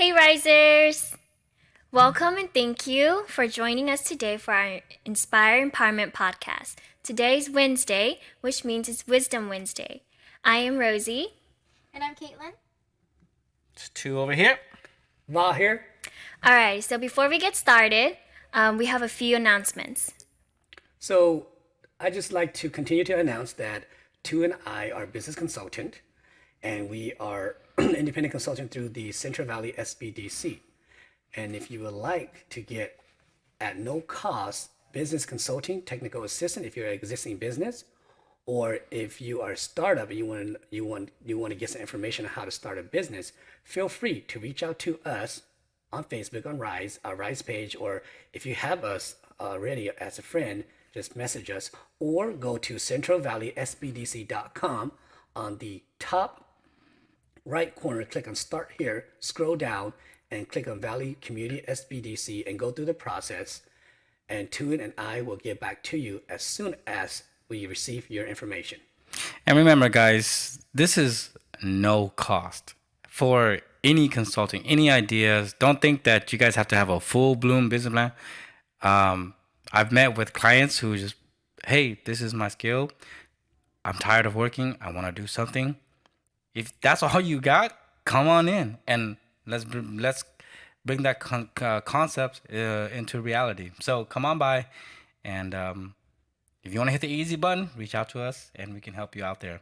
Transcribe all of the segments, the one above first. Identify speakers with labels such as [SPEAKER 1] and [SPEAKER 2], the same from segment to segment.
[SPEAKER 1] Hey Risers! Welcome and thank you for joining us today for our Inspire Empowerment podcast. Today is Wednesday, which means it's Wisdom Wednesday. I am Rosie.
[SPEAKER 2] And I'm Caitlin.
[SPEAKER 3] It's 2 over here.
[SPEAKER 4] Va here.
[SPEAKER 1] Alright, so before we get started, we have a few announcements.
[SPEAKER 4] So I just like to continue to announce that Tu and I are business consultant, and we are independent consultant through the Central Valley SBDC. And if you would like to get at no cost business consulting, technical assistant if you're an existing business, or if you are a startup and you want to get some information on how to start a business, feel free to reach out to us on Facebook on Rise, our Rise page, or if you have us already as a friend, just message us, or go to centralvalleysbdc.com. On the top right corner, click on Start Here, scroll down, and click on Valley Community SBDC and go through the process. And Tuin and I will get back to you as soon as we receive your information.
[SPEAKER 3] And remember, guys, this is no cost for any consulting, any ideas. Don't think that you guys have to have a full-blown business plan. I've met with clients who just, hey, this is my skill. I'm tired of working. I want to do something. If that's all you got, come on in and let's bring that concept into reality. So come on by, and if you want to hit the easy button, reach out to us, and we can help you out there.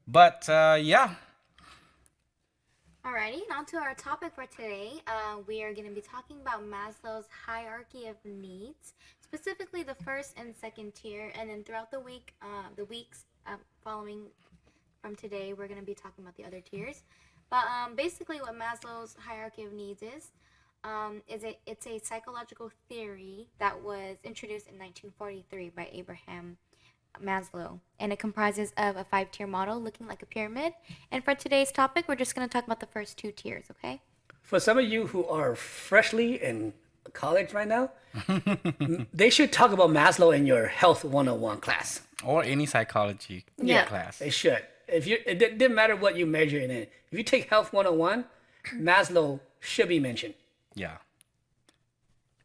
[SPEAKER 3] But yeah.
[SPEAKER 2] Alrighty, and on to our topic for today. We are going to be talking about Maslow's hierarchy of needs, specifically the first and second tier, and then throughout the weeks following from today, we're going to be talking about the other tiers. But basically, what Maslow's hierarchy of needs is it's a psychological theory that was introduced in 1943 by Abraham Maslow, and it comprises of a 5-tier model looking like a pyramid. And for today's topic, we're just going to talk about the first 2 tiers, okay?
[SPEAKER 4] For some of you who are freshly in college right now, they should talk about Maslow in your Health 101 class.
[SPEAKER 3] Or any psychology class.
[SPEAKER 4] They should. It didn't matter what you measure it in. If you take Health 101, Maslow should be mentioned.
[SPEAKER 3] Yeah.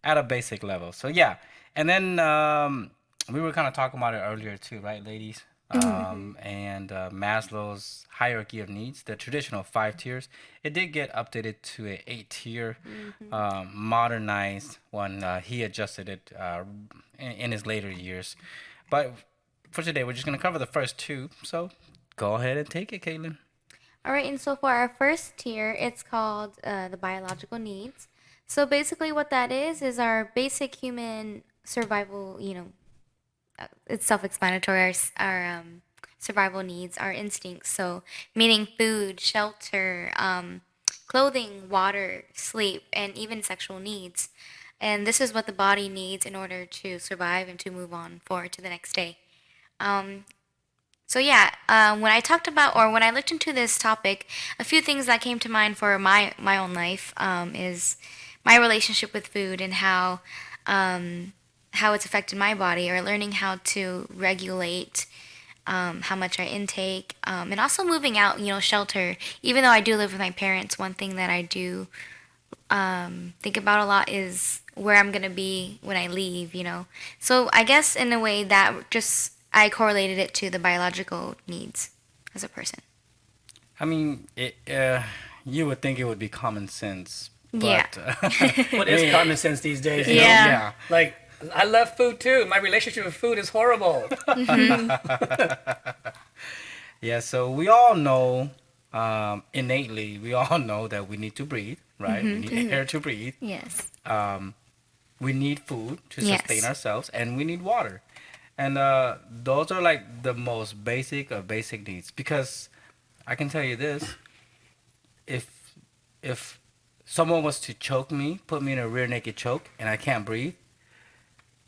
[SPEAKER 3] At a basic level. So yeah. And then we were kind of talking about it earlier too, right, ladies? And Maslow's hierarchy of needs, the traditional 5 tiers, it did get updated to an 8-tier, modernized one. He adjusted it in his later years. But for today, we're just going to cover the first 2. So go ahead and take it, Caitlin.
[SPEAKER 2] All right, and so for our first tier, it's called the biological needs. So basically what that is our basic human survival, it's self-explanatory, our survival needs, our instincts. So meaning food, shelter, clothing, water, sleep, and even sexual needs. And this is what the body needs in order to survive and to move on forward to the next day. So yeah, when I talked about, or when I looked into this topic, a few things that came to mind for my own life is my relationship with food and how it's affected my body, or learning how to regulate how much I intake, and also moving out, shelter. Even though I do live with my parents, one thing that I do think about a lot is where I'm going to be when I leave, So I guess in a way that just, I correlated it to the biological needs as a person.
[SPEAKER 3] I mean, you would think it would be common sense. But,
[SPEAKER 2] Yeah.
[SPEAKER 4] What is common sense these days? you know?
[SPEAKER 1] Yeah.
[SPEAKER 4] Like, I love food too. My relationship with food is horrible.
[SPEAKER 3] Yeah, so we all know, innately, we all know that we need to breathe, right? We need air to breathe.
[SPEAKER 2] Yes.
[SPEAKER 3] We need food to
[SPEAKER 2] Yes.
[SPEAKER 3] sustain ourselves, and we need water. And those are like the most basic of basic needs. Because I can tell you this, if someone was to choke me, put me in a rear naked choke, and I can't breathe,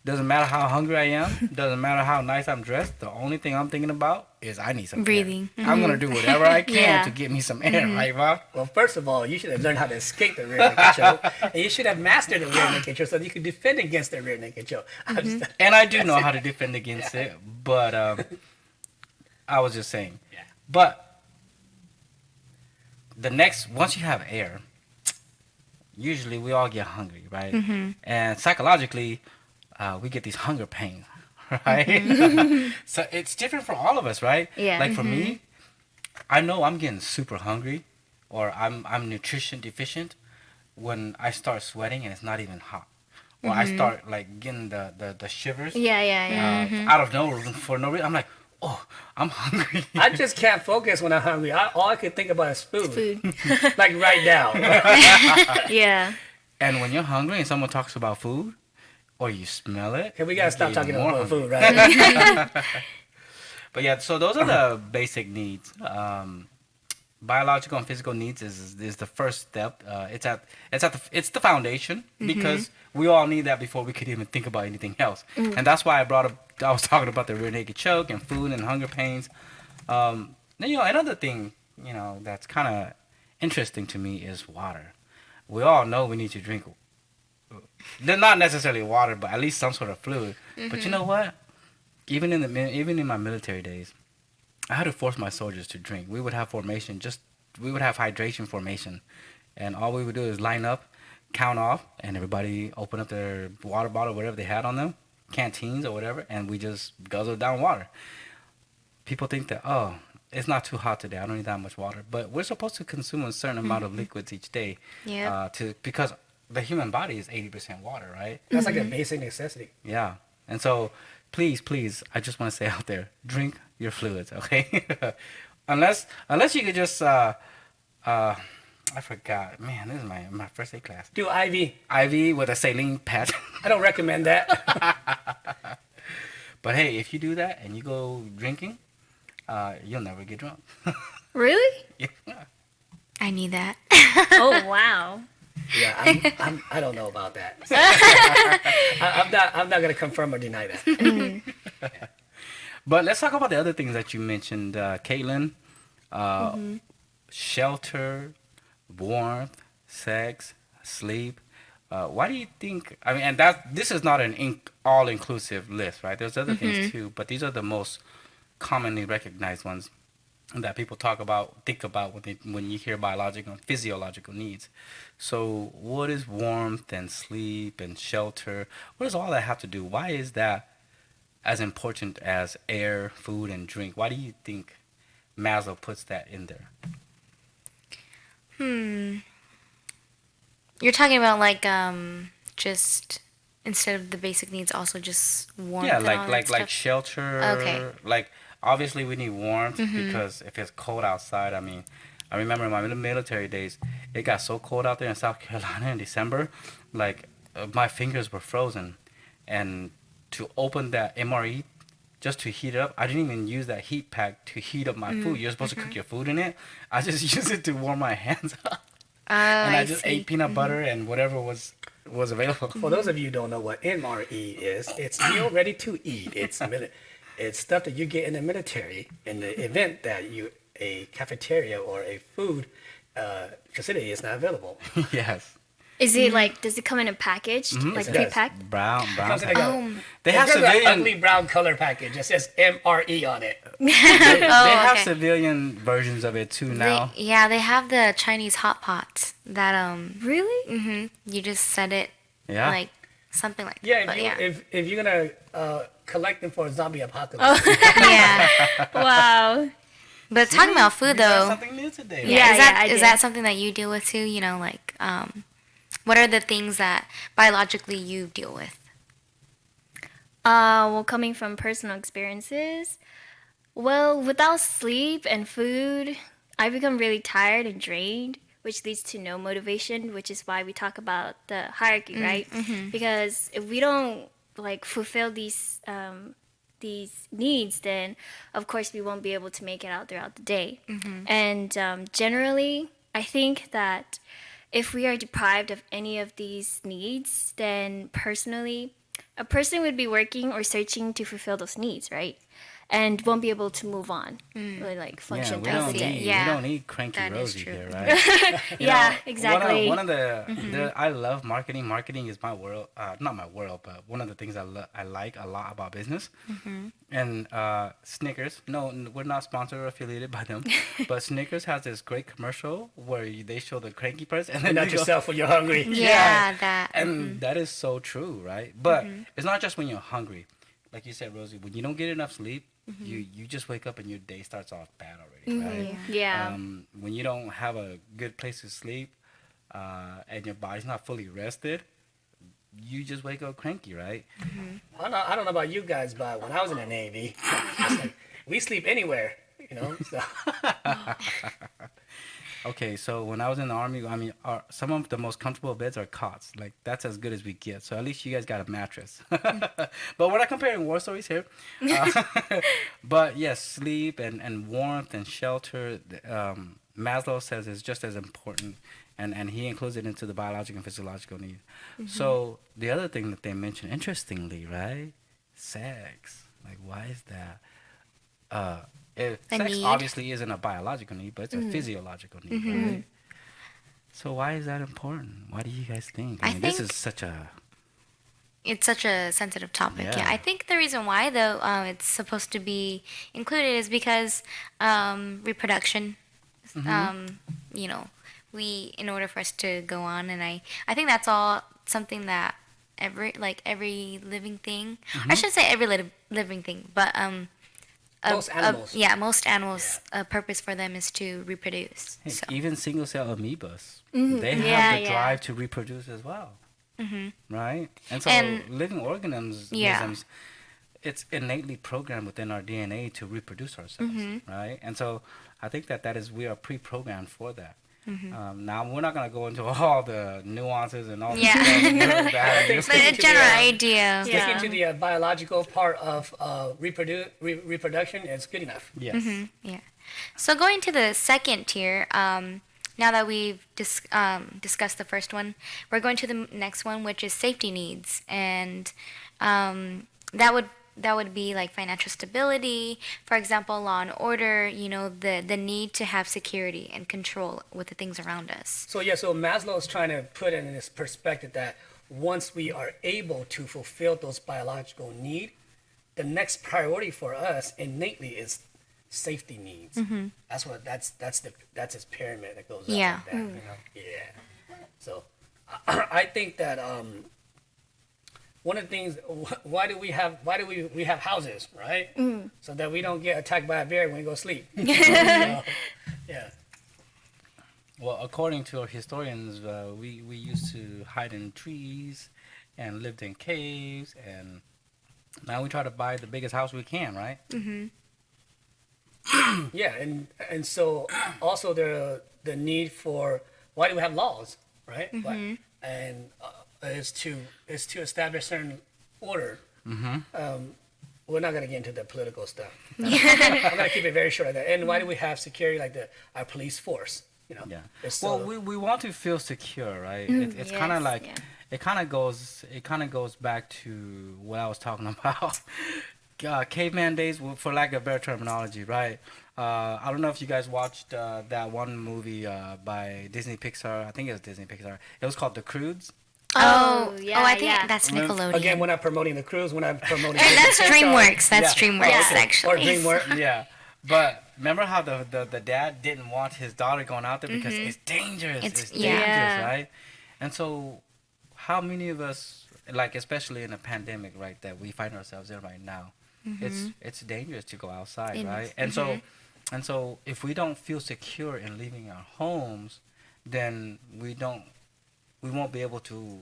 [SPEAKER 3] doesn't matter how hungry I am, doesn't matter how nice I'm dressed, the only thing I'm thinking about is I need some
[SPEAKER 2] Breathing.
[SPEAKER 3] air. I'm going to do whatever I can
[SPEAKER 2] Yeah.
[SPEAKER 3] to get me some air, right, Bob?
[SPEAKER 4] Well, first of all, you should have learned how to escape the rear naked choke, and you should have mastered the rear naked choke so that you could defend against the rear naked choke.
[SPEAKER 3] And I do know how to defend against it, but I was just saying.
[SPEAKER 4] Yeah.
[SPEAKER 3] But once you have air, usually we all get hungry, right? And psychologically, we get these hunger pains, right? So it's different for all of us, right?
[SPEAKER 1] Yeah.
[SPEAKER 3] Like for me, I know I'm getting super hungry, or I'm nutrition deficient when I start sweating and it's not even hot, or I start like getting the shivers
[SPEAKER 1] Yeah, yeah, yeah.
[SPEAKER 3] out of nowhere for no reason. I'm like, oh, I'm hungry.
[SPEAKER 4] I just can't focus when I'm hungry. All I can think about is food.
[SPEAKER 1] Food.
[SPEAKER 4] Like right now.
[SPEAKER 1] Yeah.
[SPEAKER 3] And when you're hungry and someone talks about food, or you smell it,
[SPEAKER 4] Okay, we gotta
[SPEAKER 3] you
[SPEAKER 4] stop
[SPEAKER 3] get
[SPEAKER 4] talking
[SPEAKER 3] even more
[SPEAKER 4] about
[SPEAKER 3] hungry.
[SPEAKER 4] food, right?
[SPEAKER 3] But yeah, so those are the basic needs. Biological and physical needs is the first step. It's the foundation because we all need that before we could even think about anything else. And that's why I was talking about the rear naked choke and food and hunger pains. Then another thing that's kind of interesting to me is water. We all know we need to drink. They're not necessarily water, but at least some sort of fluid. But you know what? Even in my military days, I had to force my soldiers to drink. We would have we would have hydration formation, and all we would do is line up, count off, and everybody open up their water bottle, whatever they had on them, canteens or whatever, and we just guzzle down water. People think that, oh, it's not too hot today, I don't need that much water, but we're supposed to consume a certain amount of liquids each day,
[SPEAKER 2] Yeah.
[SPEAKER 3] because the human body is 80% water, right?
[SPEAKER 4] That's like a basic necessity.
[SPEAKER 3] Yeah. And so, please, I just want to say out there, drink your fluids, okay? unless you could just, I forgot. Man, this is my first aid class.
[SPEAKER 4] Do IV.
[SPEAKER 3] IV with a saline patch.
[SPEAKER 4] I don't recommend that.
[SPEAKER 3] But hey, if you do that and you go drinking, you'll never get drunk.
[SPEAKER 1] Really?
[SPEAKER 3] Yeah.
[SPEAKER 2] I need that.
[SPEAKER 1] Oh, wow.
[SPEAKER 4] Yeah, I don't know about that. I'm not gonna confirm or deny that.
[SPEAKER 3] But let's talk about the other things that you mentioned, Caitlin. Shelter, warmth, sex, sleep. Why do you think? I mean, and this is not an all-inclusive list, right? There's other things too, but these are the most commonly recognized ones that people think about when you hear biological and physiological needs. So, what is warmth and sleep and shelter? What does all that have to do? Why is that as important as air, food, and drink? Why do you think Maslow puts that in there?
[SPEAKER 2] You're talking about like just instead of the basic needs, also just warmth.
[SPEAKER 3] Yeah,
[SPEAKER 2] and all
[SPEAKER 3] like
[SPEAKER 2] that stuff?
[SPEAKER 3] shelter.
[SPEAKER 2] Okay.
[SPEAKER 3] Like obviously we need warmth because if it's cold outside, I mean, I remember in my military days, it got so cold out there in South Carolina in December, like my fingers were frozen, and to open that MRE just to heat it up, I didn't even use that heat pack to heat up my food. You're supposed to cook your food in it. I just used it to warm my hands up.
[SPEAKER 2] Oh,
[SPEAKER 3] And I
[SPEAKER 2] I
[SPEAKER 3] just
[SPEAKER 2] see.
[SPEAKER 3] ate peanut butter and whatever was available.
[SPEAKER 4] For those of you who don't know what MRE is, it's meal ready to eat. It's stuff that you get in the military in the event that a cafeteria or a food facility is not available.
[SPEAKER 3] Yes.
[SPEAKER 1] Is it like, does it come in a package? Like
[SPEAKER 4] It does.
[SPEAKER 1] pre-packed?
[SPEAKER 3] Brown.
[SPEAKER 4] Comes in like a-
[SPEAKER 3] They have
[SPEAKER 4] it's got an
[SPEAKER 3] civilian.
[SPEAKER 4] ugly brown color package. It says MRE on it.
[SPEAKER 3] They have
[SPEAKER 2] okay.
[SPEAKER 3] civilian versions of it too now.
[SPEAKER 2] They have the Chinese hot pots that
[SPEAKER 1] Really?
[SPEAKER 2] you just set it
[SPEAKER 3] Yeah.
[SPEAKER 2] like something like
[SPEAKER 4] Yeah,
[SPEAKER 2] that.
[SPEAKER 4] if you're gonna collect them for a zombie apocalypse,
[SPEAKER 2] Yeah.
[SPEAKER 1] Wow.
[SPEAKER 2] But talking about food
[SPEAKER 3] We learned
[SPEAKER 2] though,
[SPEAKER 3] something new today.
[SPEAKER 1] Yeah, I
[SPEAKER 2] is
[SPEAKER 1] did.
[SPEAKER 2] that something that you deal with too? You know, like what are the things that biologically you deal with?
[SPEAKER 1] Well, coming from personal experiences, well, without sleep and food, I become really tired and drained, which leads to no motivation, which is why we talk about the hierarchy, right? Because if we don't like fulfill these needs, then of course we won't be able to make it out throughout the day. And generally, I think that if we are deprived of any of these needs, then personally, a person would be working or searching to fulfill those needs, right? and won't be able to move on, or like
[SPEAKER 3] Yeah,
[SPEAKER 1] function
[SPEAKER 3] we
[SPEAKER 1] throughout
[SPEAKER 3] don't
[SPEAKER 1] the day.
[SPEAKER 3] need
[SPEAKER 2] Yeah.
[SPEAKER 3] we don't need cranky
[SPEAKER 2] That is
[SPEAKER 3] Rosie
[SPEAKER 2] true.
[SPEAKER 3] here, right?
[SPEAKER 1] Yeah,
[SPEAKER 3] Know,
[SPEAKER 1] exactly.
[SPEAKER 3] One of the I love marketing. Marketing is my world. Not my world, but one of the things I like a lot about business. And Snickers. No, we're not sponsored or affiliated by them, but Snickers has this great commercial where they show the cranky person and then
[SPEAKER 4] Not
[SPEAKER 3] they go,
[SPEAKER 4] yourself when you're hungry.
[SPEAKER 2] Yeah, that.
[SPEAKER 3] and that is so true, right? But it's not just when you're hungry. Like you said, Rosie, when you don't get enough sleep, you just wake up and your day starts off bad already, right?
[SPEAKER 1] Yeah.
[SPEAKER 3] When you don't have a good place to sleep and your body's not fully rested, you just wake up cranky, right?
[SPEAKER 4] I don't know about you guys, but when I was in the Navy, it's like, we sleep anywhere, So.
[SPEAKER 3] Okay, so when I was in the Army, I mean, some of the most comfortable beds are cots. Like, that's as good as we get. So at least you guys got a mattress. But we're not comparing war stories here. But yes, sleep and warmth and shelter, Maslow says is just as important. And he includes it into the biological and physiological needs. So the other thing that they mentioned, interestingly, right? Sex. Like, why is that? Sex
[SPEAKER 2] need.
[SPEAKER 3] obviously isn't a biological need, but it's a physiological need, right? So why is that important? Why do you guys think?
[SPEAKER 2] I
[SPEAKER 3] mean, this
[SPEAKER 2] think-
[SPEAKER 3] is such a
[SPEAKER 2] It's such a sensitive topic. Yeah.
[SPEAKER 3] Yeah.
[SPEAKER 2] I think the reason why, though, it's supposed to be included is because reproduction. You know, in order for us to go on, and I think that's all something that every living thing. I should say every living thing, but
[SPEAKER 4] Most animals.
[SPEAKER 2] most animals. A purpose for them is to reproduce.
[SPEAKER 3] heck,
[SPEAKER 2] So.
[SPEAKER 3] even single cell amoebas. They have
[SPEAKER 1] Yeah,
[SPEAKER 3] the
[SPEAKER 1] yeah.
[SPEAKER 3] drive to reproduce as well, right? And so
[SPEAKER 2] And-
[SPEAKER 3] living organisms,
[SPEAKER 2] Yeah.
[SPEAKER 3] it's innately programmed within our DNA to reproduce ourselves, right? And so I think that is we are pre-programmed for that. Now we're not gonna go into all the nuances and all the
[SPEAKER 2] Yeah.
[SPEAKER 3] stuff that
[SPEAKER 4] think
[SPEAKER 2] But a
[SPEAKER 4] Sticking to
[SPEAKER 2] general
[SPEAKER 4] the,
[SPEAKER 2] idea.
[SPEAKER 4] Sticking to the biological part of reproduction is good enough.
[SPEAKER 3] Yes.
[SPEAKER 2] Yeah. So going to the second tier, now that we've discussed the first one, we're going to the next one, which is safety needs, and that would be like financial stability, for example, law and order. The need to have security and control with the things around us.
[SPEAKER 4] So Maslow is trying to put it in this perspective that once we are able to fulfill those biological needs, the next priority for us innately is safety needs. That's his pyramid that goes up
[SPEAKER 2] Yeah.
[SPEAKER 4] like that. Yeah. So I think that one of the things, why do we have houses, right? So that we don't get attacked by a bear when we go sleep. So, yeah.
[SPEAKER 3] Well, according to our historians, we used to hide in trees and lived in caves, and now we try to buy the biggest house we can, right?
[SPEAKER 4] Yeah, and so also the need for, why do we have laws, right? And is to establish certain order. We're not gonna get into the political stuff. I'm gonna keep it very short. Like that. And why do we have security like our police force?
[SPEAKER 3] Yeah.
[SPEAKER 4] It's
[SPEAKER 3] Well,
[SPEAKER 4] so-
[SPEAKER 3] we want to feel secure, right? It's kind of
[SPEAKER 1] Yes,
[SPEAKER 3] like
[SPEAKER 1] yeah.
[SPEAKER 3] it kind of goes back to what I was talking about. Caveman days, for lack of better terminology, right? I don't know if you guys watched that one movie by Disney Pixar. I think it was Disney Pixar. It was called The Croods.
[SPEAKER 1] Oh, yeah,
[SPEAKER 2] I think
[SPEAKER 1] yeah.
[SPEAKER 2] that's
[SPEAKER 3] Remember-
[SPEAKER 2] Nickelodeon.
[SPEAKER 4] Again, we're not promoting the cruise. We're not promoting.
[SPEAKER 2] and that's DreamWorks. That's
[SPEAKER 3] Yeah.
[SPEAKER 2] DreamWorks,
[SPEAKER 1] Yeah.
[SPEAKER 4] Or
[SPEAKER 2] actually.
[SPEAKER 4] DreamWorks.
[SPEAKER 3] Yeah, but remember how the dad didn't want his daughter going out there because it's dangerous. It's dangerous,
[SPEAKER 1] Yeah.
[SPEAKER 3] right? And so, how many of us, like especially in a pandemic, right, that we find ourselves in right now, it's dangerous to go outside,
[SPEAKER 2] It
[SPEAKER 3] right?
[SPEAKER 2] is.
[SPEAKER 3] And so if we don't feel secure in leaving our homes, then we won't be able to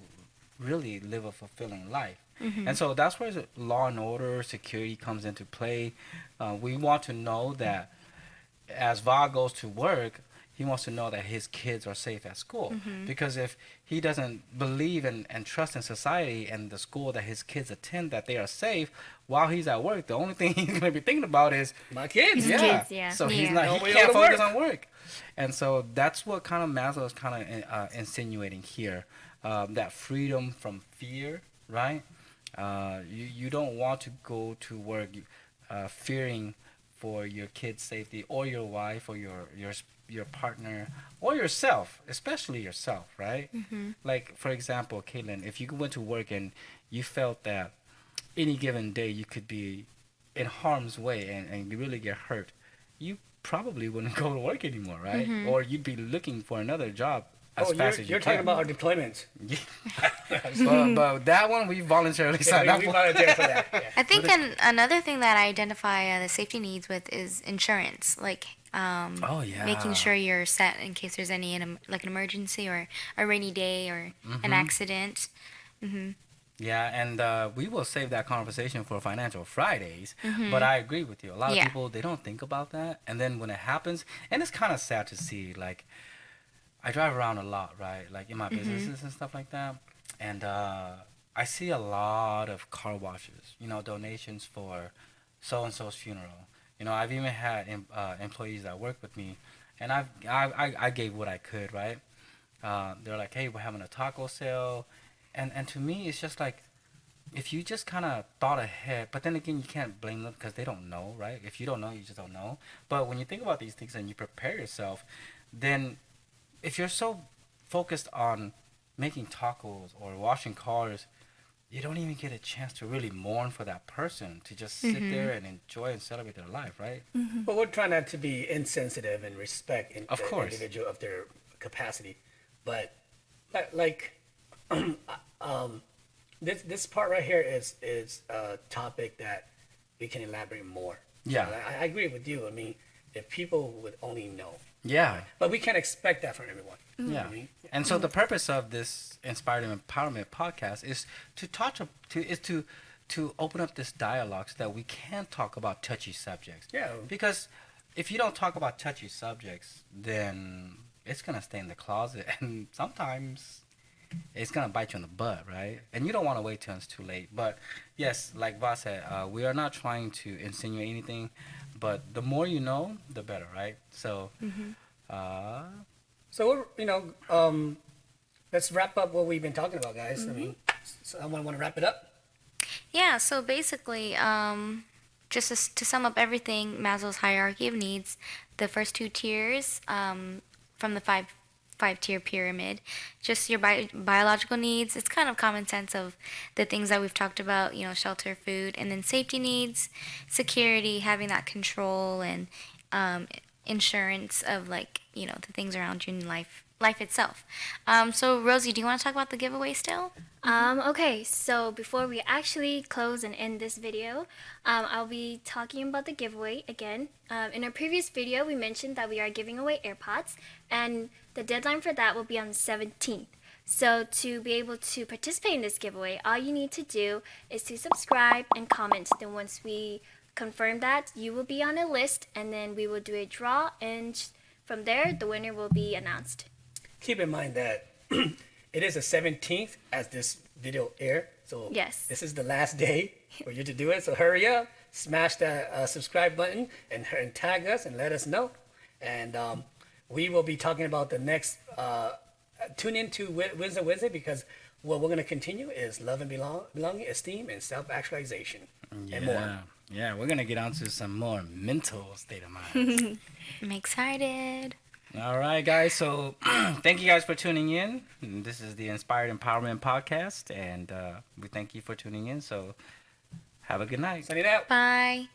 [SPEAKER 3] really live a fulfilling life. And so that's where the law and order, security comes into play. We want to know that as Va goes to work, he wants to know that his kids are safe at school. Because if he doesn't believe and trust in society and the school that his kids attend that they are safe while he's at work, the only thing he's going to be thinking about is
[SPEAKER 4] My kids.
[SPEAKER 1] His kids, yeah.
[SPEAKER 3] So he's
[SPEAKER 2] Yeah.
[SPEAKER 3] not.
[SPEAKER 4] Nobody
[SPEAKER 3] He can't
[SPEAKER 4] go to
[SPEAKER 3] focus
[SPEAKER 4] work.
[SPEAKER 3] on work, and so that's what kind of Maslow is kind of insinuating here. That freedom from fear, right? You don't want to go to work. fearing for your kid's safety or your wife or your partner or yourself, especially yourself, right? Like for example, Caitlin, if you went to work and you felt that any given day you could be in harm's way and you really get hurt, you probably wouldn't go to work anymore, right? Or you'd be looking for another job as fast as you
[SPEAKER 4] you're
[SPEAKER 3] can.
[SPEAKER 4] talking about our deployments.
[SPEAKER 3] But that one we voluntarily
[SPEAKER 4] Yeah,
[SPEAKER 3] signed up
[SPEAKER 4] we
[SPEAKER 3] for.
[SPEAKER 4] volunteer for that. Yeah.
[SPEAKER 2] I think another thing that I identify the safety needs with is insurance, like
[SPEAKER 3] Oh yeah.
[SPEAKER 2] making sure you're set in case there's any like an emergency or a rainy day or an accident.
[SPEAKER 3] Yeah, and we will save that conversation for Financial Fridays. But I agree with you. A lot of
[SPEAKER 2] Yeah.
[SPEAKER 3] people they don't think about that, and then when it happens, and it's kind of sad to see. Like, I drive around a lot, right? Like in my businesses and stuff like that, and I see a lot of car washes. You know, donations for so and so's funeral. You know, I've even had employees that work with me, and I gave what I could, right? They're like, hey, we're having a taco sale. And to me, it's just like, if you just kind of thought ahead, but then again, you can't blame them because they don't know, right? If you don't know, you just don't know. But when you think about these things and you prepare yourself, then if you're so focused on making tacos or washing cars, you don't even get a chance to really mourn for that person, to just sit there and enjoy and celebrate their life, right?
[SPEAKER 4] But we're trying not to be insensitive and respect
[SPEAKER 3] Of
[SPEAKER 4] the
[SPEAKER 3] course.
[SPEAKER 4] individual of their capacity. But like this part right here is a topic that we can elaborate more.
[SPEAKER 3] Yeah.
[SPEAKER 4] So I agree with you. I mean, if people would only know,
[SPEAKER 3] Yeah.
[SPEAKER 4] but we can't expect that from everyone.
[SPEAKER 3] Yeah.
[SPEAKER 4] I mean,
[SPEAKER 3] And so the purpose of this Inspired Empowerment podcast is to open up this dialogue so that we can talk about touchy subjects.
[SPEAKER 4] Yeah.
[SPEAKER 3] Because if you don't talk about touchy subjects, then it's gonna stay in the closet, and sometimes it's gonna bite you in the butt, right? And you don't want to wait till it's too late. But yes, like Voss said, we are not trying to insinuate anything, but the more you know, the better, right? So,
[SPEAKER 4] So let's wrap up what we've been talking about, guys. I mean, someone want to wrap it up?
[SPEAKER 2] Yeah, so basically, just to sum up everything, Maslow's hierarchy of needs, the first two tiers from the five-tier pyramid, just your biological needs. It's kind of common sense of the things that we've talked about, you know, shelter, food, and then safety needs, security, having that control, and insurance of, like, you know, the things around you in life itself. So Rosie, do you want to talk about the giveaway still?
[SPEAKER 1] Okay, so before we actually close and end this video, I'll be talking about the giveaway again. In our previous video, we mentioned that we are giving away AirPods, and the deadline for that will be on the 17th. So to be able to participate in this giveaway, all you need to do is to subscribe and comment. Then once we confirm that, you will be on a list, and then we will do a draw, and from there, the winner will be announced.
[SPEAKER 4] Keep in mind that it is the 17th as this video air. So
[SPEAKER 1] Yes.
[SPEAKER 4] this is the last day for you to do it. So hurry up, smash that subscribe button and tag us and let us know. And we will be talking about the next. Tune in to Wisdom Wednesday, because what we're going to continue is love and belonging, esteem, and self-actualization, and more.
[SPEAKER 3] Yeah, we're gonna get on to some more mental state of mind.
[SPEAKER 2] I'm excited.
[SPEAKER 3] All right, guys. So thank you guys for tuning in. This is the Inspired Empowerment Podcast, and we thank you for tuning in. So have a good night.
[SPEAKER 4] Send it out.
[SPEAKER 2] Bye.